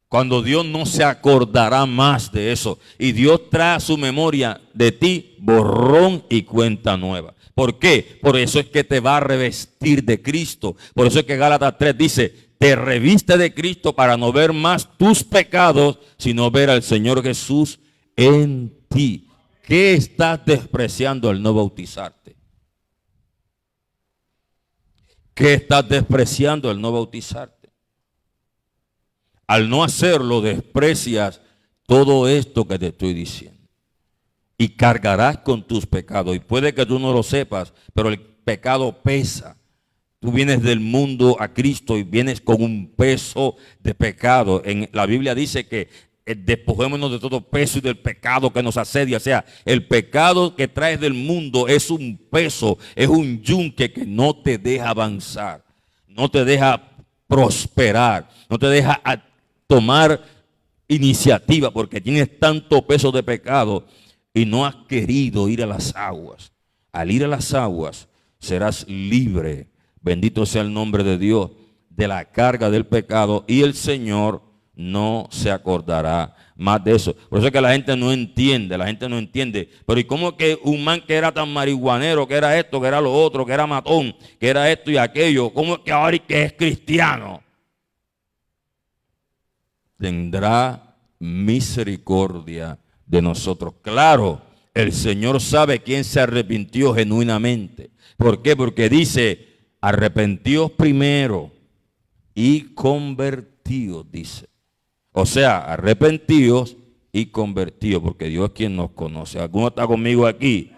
cuando Dios no se acordará más de eso. Y Dios trae a su memoria de ti borrón y cuenta nueva. ¿Por qué? Por eso es que te va a revestir de Cristo. Por eso es que Gálatas 3 dice: te reviste de Cristo para no ver más tus pecados, sino ver al Señor Jesús en ti. ¿Qué estás despreciando al no bautizarte? ¿Qué estás despreciando al no bautizarte? Al no hacerlo, desprecias todo esto que te estoy diciendo. Y cargarás con tus pecados. Y puede que tú no lo sepas, pero el pecado pesa. Tú vienes del mundo a Cristo y vienes con un peso de pecado. En la Biblia dice que despojémonos de todo peso y del pecado que nos asedia. O sea, el pecado que traes del mundo es un peso, es un yunque que no te deja avanzar, no te deja prosperar, no te deja tomar iniciativa, porque tienes tanto peso de pecado y no has querido ir a las aguas. Al ir a las aguas serás libre, bendito sea el nombre de Dios, de la carga del pecado, y el Señor no se acordará más de eso. Por eso es que la gente no entiende, pero ¿y cómo que un man que era tan marihuanero, que era esto, que era lo otro, que era matón, que era esto y aquello, cómo es que ahora que es cristiano? Tendrá misericordia de nosotros. Claro, el Señor sabe quién se arrepintió genuinamente. ¿Por qué? Porque dice: arrepentíos primero y convertíos, dice. O sea, arrepentíos y convertíos, porque Dios es quien nos conoce. ¿Alguno está conmigo aquí?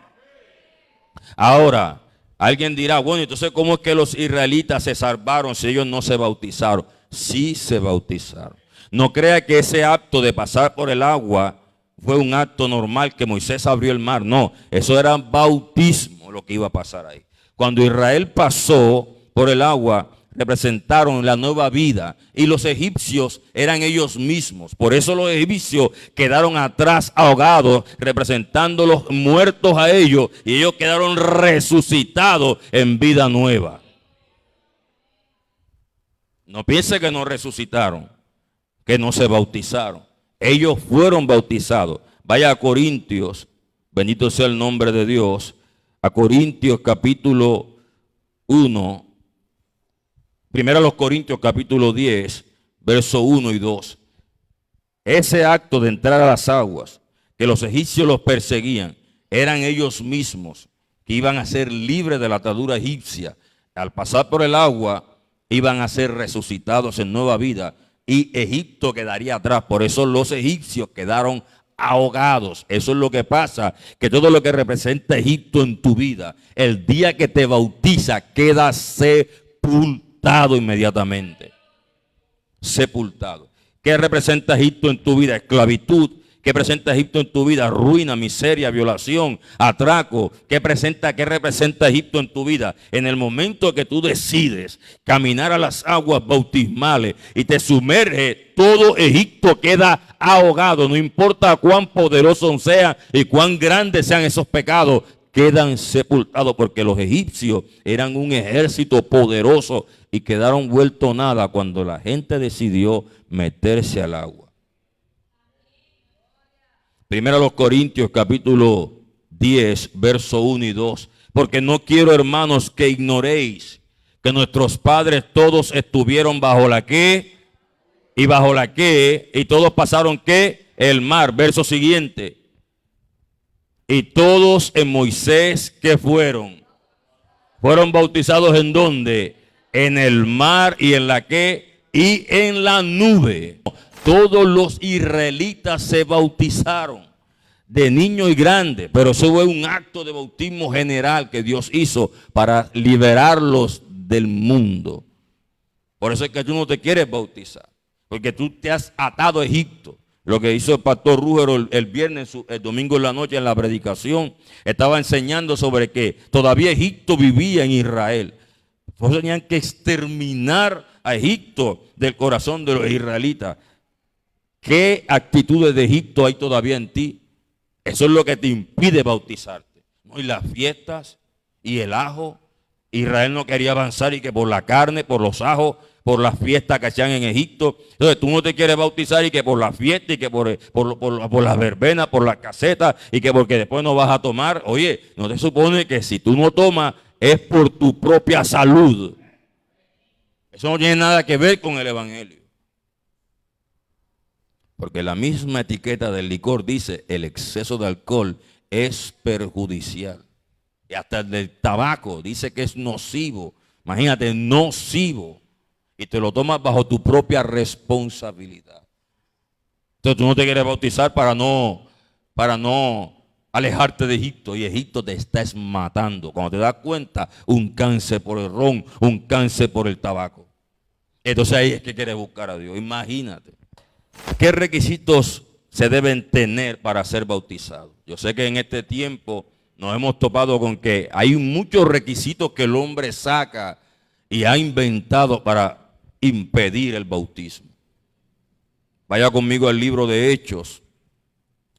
Ahora, alguien dirá: bueno, entonces ¿cómo es que los israelitas se salvaron si ellos no se bautizaron? Sí se bautizaron. No crea que ese acto de pasar por el agua fue un acto normal que Moisés abrió el mar. No, eso era bautismo lo que iba a pasar ahí. Cuando Israel pasó por el agua, representaron la nueva vida, y los egipcios eran ellos mismos. Por eso los egipcios quedaron atrás ahogados, representando los muertos a ellos, y ellos quedaron resucitados en vida nueva. No piense que no resucitaron, que no se bautizaron. Ellos fueron bautizados. Vaya a Corintios, bendito sea el nombre de Dios, a Corintios capítulo 1, primero a los Corintios capítulo 10, verso 1 y 2. Ese acto de entrar a las aguas, que los egipcios los perseguían, eran ellos mismos que iban a ser libres de la atadura egipcia. Al pasar por el agua, iban a ser resucitados en nueva vida, y Egipto quedaría atrás. Por eso los egipcios quedaron ahogados. Eso es lo que pasa, que todo lo que representa Egipto en tu vida, el día que te bautiza, queda sepultado inmediatamente. sepultado. ¿Qué representa Egipto en tu vida? Esclavitud. ¿Qué presenta Egipto en tu vida? Ruina, miseria, violación, atraco. ¿Qué representa Egipto en tu vida? En el momento que tú decides caminar a las aguas bautismales y te sumerge, todo Egipto queda ahogado. No importa cuán poderoso sea y cuán grandes sean esos pecados, quedan sepultados, porque los egipcios eran un ejército poderoso y quedaron vuelto nada cuando la gente decidió meterse al agua. Primero a los Corintios capítulo 10, verso 1 y 2. Porque no quiero, hermanos, que ignoréis que nuestros padres todos estuvieron bajo la ¿qué? Y bajo la ¿qué? Y todos pasaron ¿qué? El mar. Verso siguiente. Y todos en Moisés, ¿qué fueron? Fueron bautizados ¿en dónde? En el mar y en la ¿qué? Y en la nube. Todos los israelitas se bautizaron, de niño y grande, pero eso fue un acto de bautismo general que Dios hizo para liberarlos del mundo. Por eso es que tú no te quieres bautizar, porque tú te has atado a Egipto. Lo que hizo el pastor Rúgero el viernes, el domingo en la noche en la predicación, estaba enseñando sobre que todavía Egipto vivía en Israel. Entonces tenían que exterminar a Egipto del corazón de los israelitas. ¿Qué actitudes de Egipto hay todavía en ti? Eso es lo que te impide bautizarte. ¿No? Y las fiestas y el ajo. Israel no quería avanzar y que por la carne, por los ajos, por las fiestas que hacían en Egipto. Entonces tú no te quieres bautizar y que por la fiesta y que por las verbenas, por las casetas y que porque después no vas a tomar. Oye, no te supone que si tú no tomas es por tu propia salud. Eso no tiene nada que ver con el evangelio. Porque la misma etiqueta del licor dice el exceso de alcohol es perjudicial. Y hasta el del tabaco dice que es nocivo. Imagínate, nocivo. Y te lo tomas bajo tu propia responsabilidad. Entonces tú no te quieres bautizar para no alejarte de Egipto. Y Egipto te está matando. Cuando te das cuenta, un cáncer por el ron, un cáncer por el tabaco. Entonces ahí es que quieres buscar a Dios. Imagínate. ¿Qué requisitos se deben tener para ser bautizados? Yo sé que en este tiempo nos hemos topado con que hay muchos requisitos que el hombre saca y ha inventado para impedir el bautismo. Vaya conmigo al libro de Hechos,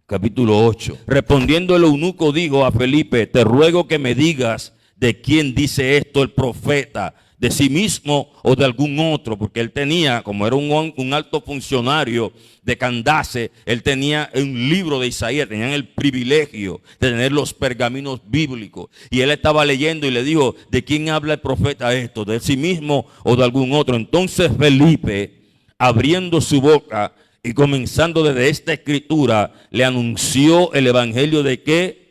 capítulo 8. Respondiendo el eunuco dijo a Felipe: te ruego que me digas de quién dice esto el profeta, de sí mismo o de algún otro, porque él tenía, como era un alto funcionario de Candace, él tenía un libro de Isaías, tenían el privilegio de tener los pergaminos bíblicos, y él estaba leyendo y le dijo: ¿de quién habla el profeta esto? ¿De sí mismo o de algún otro? Entonces Felipe, abriendo su boca y comenzando desde esta escritura, le anunció el evangelio de ¿qué?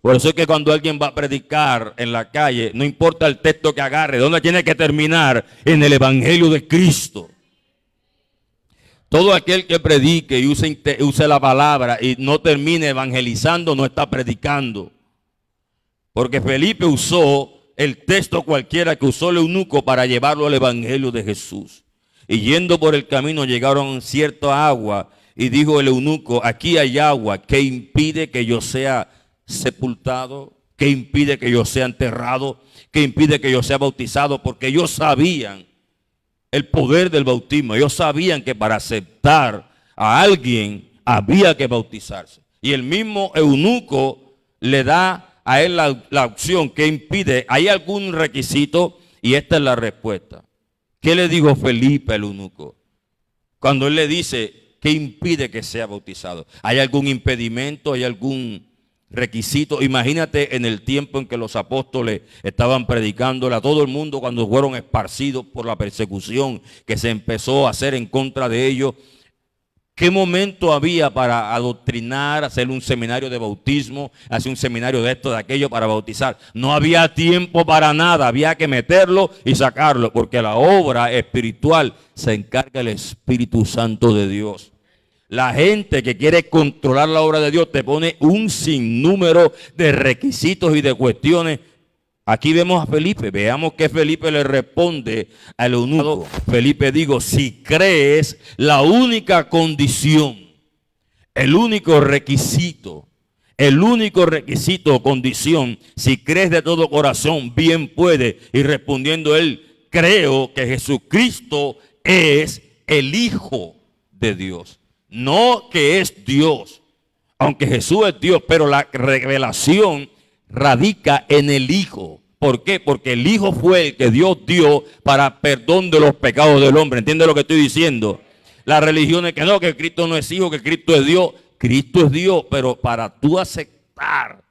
Por eso es que cuando alguien va a predicar en la calle, no importa el texto que agarre, ¿dónde tiene que terminar? En el evangelio de Cristo. Todo aquel que predique y use la palabra y no termine evangelizando, no está predicando. Porque Felipe usó el texto cualquiera que usó el eunuco para llevarlo al evangelio de Jesús. Y yendo por el camino llegaron a cierta agua y dijo el eunuco: aquí hay agua, ¿qué impide que yo sea sepultado? ¿Qué impide que yo sea enterrado? ¿Qué impide que yo sea bautizado? Porque ellos sabían el poder del bautismo. Ellos sabían que para aceptar a alguien había que bautizarse. Y el mismo eunuco le da a él la opción. ¿Qué impide? ¿Hay algún requisito? Y esta es la respuesta. ¿Qué le dijo Felipe al eunuco? Cuando él le dice: ¿qué impide que sea bautizado? ¿Hay algún impedimento? ¿Hay algún requisito? Imagínate en el tiempo en que los apóstoles estaban predicándole a todo el mundo, cuando fueron esparcidos por la persecución que se empezó a hacer en contra de ellos. ¿Qué momento había para adoctrinar, hacer un seminario de bautismo, hacer un seminario de esto, de aquello para bautizar? No había tiempo para nada, había que meterlo y sacarlo, porque la obra espiritual se encarga el Espíritu Santo de Dios. La gente que quiere controlar la obra de Dios te pone un sinnúmero de requisitos y de cuestiones Aquí vemos a Felipe, veamos que Felipe le responde al eunuco. Felipe dijo, si crees, la única condición, el único requisito o condición, si crees de todo corazón, bien puede. Y respondiendo él, creo que Jesucristo es el Hijo de Dios, no que es Dios, aunque Jesús es Dios, pero la revelación radica en el Hijo. ¿Por qué? Porque el Hijo fue el que Dios dio para perdón de los pecados del hombre. ¿Entiende lo que estoy diciendo? La religión es que no, que Cristo no es Hijo, que Cristo es Dios. Cristo es Dios, pero para tú aceptar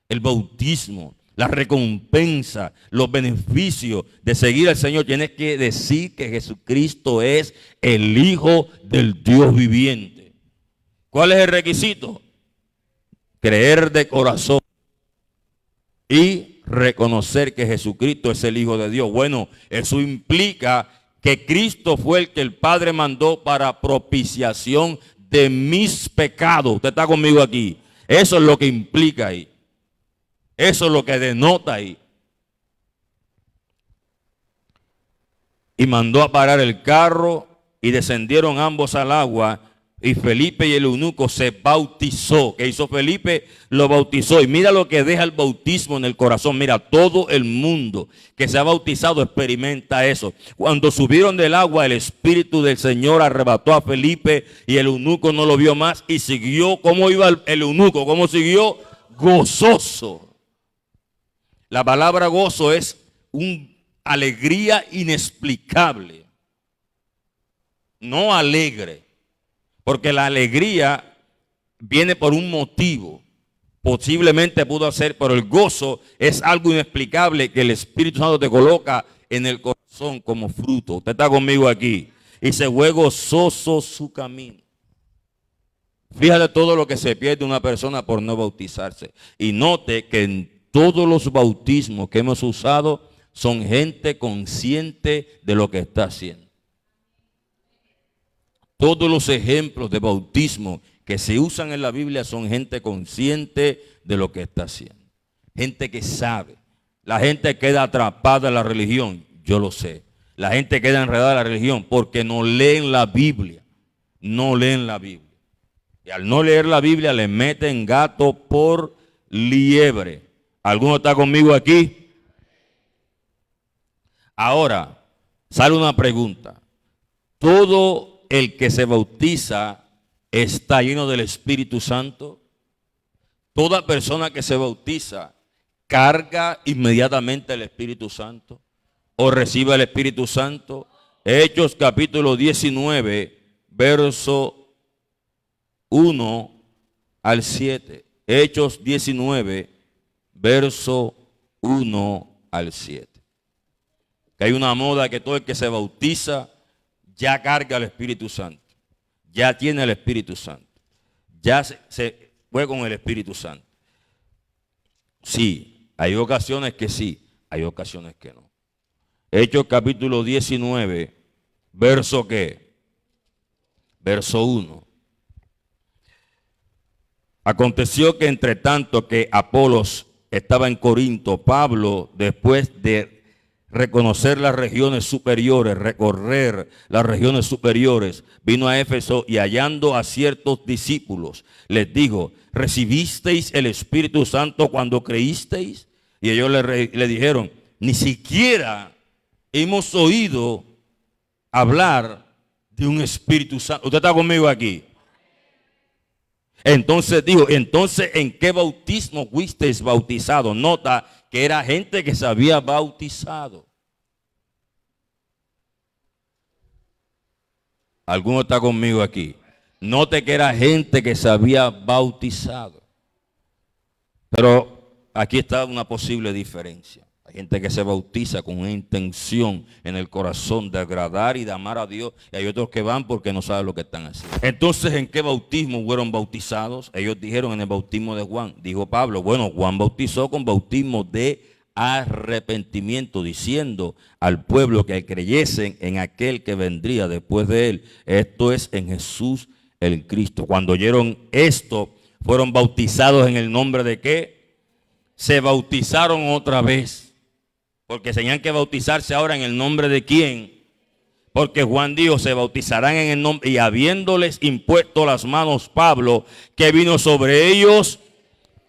el bautismo, la recompensa, los beneficios de seguir al Señor, tienes que decir que Jesucristo es el Hijo del Dios viviente. ¿Cuál es el requisito? Creer de corazón y reconocer que Jesucristo es el Hijo de Dios. Bueno, eso implica que Cristo fue el que el Padre mandó para propiciación de mis pecados. Usted está conmigo aquí. Eso es lo que implica ahí. Eso es lo que denota ahí. Y mandó a parar el carro y descendieron ambos al agua. Y Felipe y el eunuco se bautizó. ¿Qué hizo Felipe? Lo bautizó. Y mira lo que deja el bautismo en el corazón. Mira, todo el mundo que se ha bautizado experimenta eso. Cuando subieron del agua, el Espíritu del Señor arrebató a Felipe y el eunuco no lo vio más y siguió. ¿Cómo iba el eunuco? ¿Cómo siguió? Gozoso. La palabra gozo es una alegría inexplicable. No alegre. Porque la alegría viene por un motivo. Posiblemente pudo ser, pero el gozo es algo inexplicable que el Espíritu Santo te coloca en el corazón como fruto. Usted está conmigo aquí. Y se fue gozoso su camino. Fíjate todo lo que se pierde una persona por no bautizarse. Y note que en todos los bautismos que hemos usado son gente consciente de lo que está haciendo. Todos los ejemplos de bautismo que se usan en la Biblia son gente consciente de lo que está haciendo. Gente que sabe. La gente queda atrapada en la religión, yo lo sé. La gente queda enredada en la religión porque no leen la Biblia. No leen la Biblia. Y al no leer la Biblia le meten gato por liebre. ¿Alguno está conmigo aquí? Ahora, sale una pregunta. Todo el que se bautiza está lleno del Espíritu Santo. Toda persona que se bautiza carga inmediatamente el Espíritu Santo o recibe el Espíritu Santo. Hechos capítulo 19, verso 1 al 7. Hechos 19, verso 1 al 7. Que hay una moda que todo el que se bautiza ya carga el Espíritu Santo. Ya tiene el Espíritu Santo. Ya se fue con el Espíritu Santo. Sí, hay ocasiones que sí, hay ocasiones que no. Hechos capítulo 19, verso ¿qué? Verso 1. Aconteció que entre tanto que Apolos estaba en Corinto, Pablo, después de reconocer las regiones superiores, recorrer las regiones superiores, vino a Éfeso y hallando a ciertos discípulos, les dijo, ¿recibisteis el Espíritu Santo cuando creísteis? Y ellos le dijeron, ni siquiera hemos oído hablar de un Espíritu Santo. ¿Usted está conmigo aquí? Entonces dijo, entonces ¿en qué bautismo fuisteis bautizados? Nota que era gente que se había bautizado. ¿Alguno está conmigo aquí? Note que era gente que se había bautizado. Pero aquí está una posible diferencia. Hay gente que se bautiza con una intención en el corazón de agradar y de amar a Dios. Y hay otros que van porque no saben lo que están haciendo. Entonces, ¿en qué bautismo fueron bautizados? Ellos dijeron en el bautismo de Juan. Dijo Pablo, bueno, Juan bautizó con bautismo de arrepentimiento, diciendo al pueblo que creyesen en aquel que vendría después de él. Esto es en Jesús el Cristo. Cuando oyeron esto, fueron bautizados en el nombre de ¿qué? Se bautizaron otra vez. Porque tenían que bautizarse ahora en el nombre de quién. Porque Juan dijo, se bautizarán en el nombre, y habiéndoles impuesto las manos Pablo, que vino sobre ellos.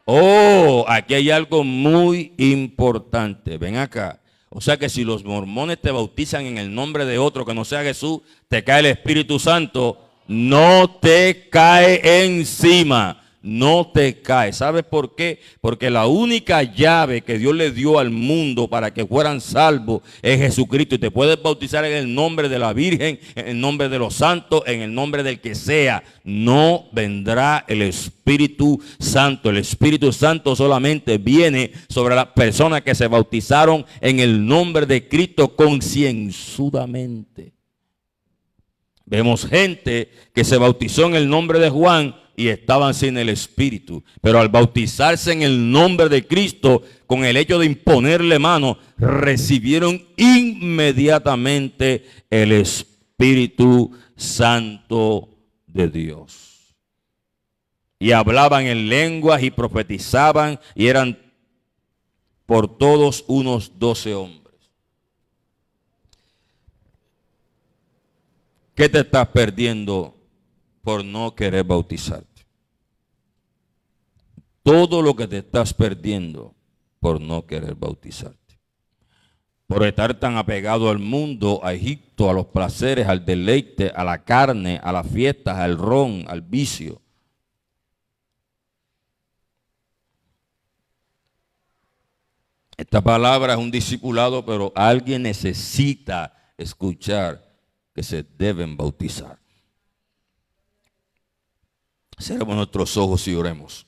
Oh, aquí hay algo muy importante. Ven acá. O sea que si los mormones te bautizan en el nombre de otro que no sea Jesús, te cae el Espíritu Santo, no te cae encima. No te cae. ¿Sabes por qué? Porque la única llave que Dios le dio al mundo para que fueran salvos es Jesucristo. Y te puedes bautizar en el nombre de la Virgen, en el nombre de los santos, en el nombre del que sea. No vendrá el Espíritu Santo. El Espíritu Santo solamente viene sobre las personas que se bautizaron en el nombre de Cristo concienzudamente. Vemos gente que se bautizó en el nombre de Juan y estaban sin el Espíritu. Pero al bautizarse en el nombre de Cristo, con el hecho de imponerle mano, recibieron inmediatamente el Espíritu Santo de Dios. Y hablaban en lenguas y profetizaban, y eran por todos unos 12 hombres. ¿Qué te estás perdiendo por no querer bautizarte? Todo lo que te estás perdiendo por no querer bautizarte. Por estar tan apegado al mundo, a Egipto, a los placeres, al deleite, a la carne, a las fiestas, al ron, al vicio. Esta palabra es un discipulado, pero alguien necesita escuchar que se deben bautizar. Cerremos nuestros ojos y oremos.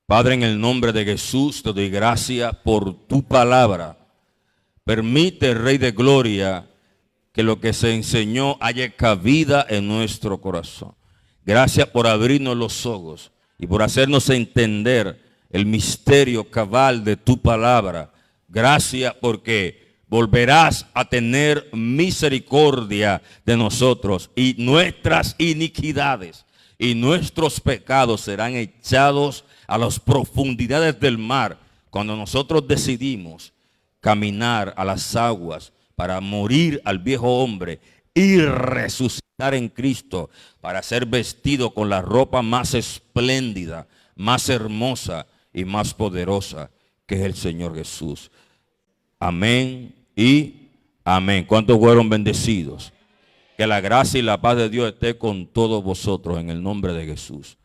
Padre, en el nombre de Jesús te doy gracias por tu palabra. Permite, Rey de Gloria, que lo que se enseñó haya cabida en nuestro corazón. Gracias por abrirnos los ojos y por hacernos entender el misterio cabal de tu palabra. Gracias porque volverás a tener misericordia de nosotros y nuestras iniquidades y nuestros pecados serán echados a las profundidades del mar cuando nosotros decidimos caminar a las aguas para morir al viejo hombre y resucitar en Cristo para ser vestido con la ropa más espléndida, más hermosa y más poderosa que es el Señor Jesús. Amén y amén. ¿Cuántos fueron bendecidos? Que la gracia y la paz de Dios esté con todos vosotros en el nombre de Jesús.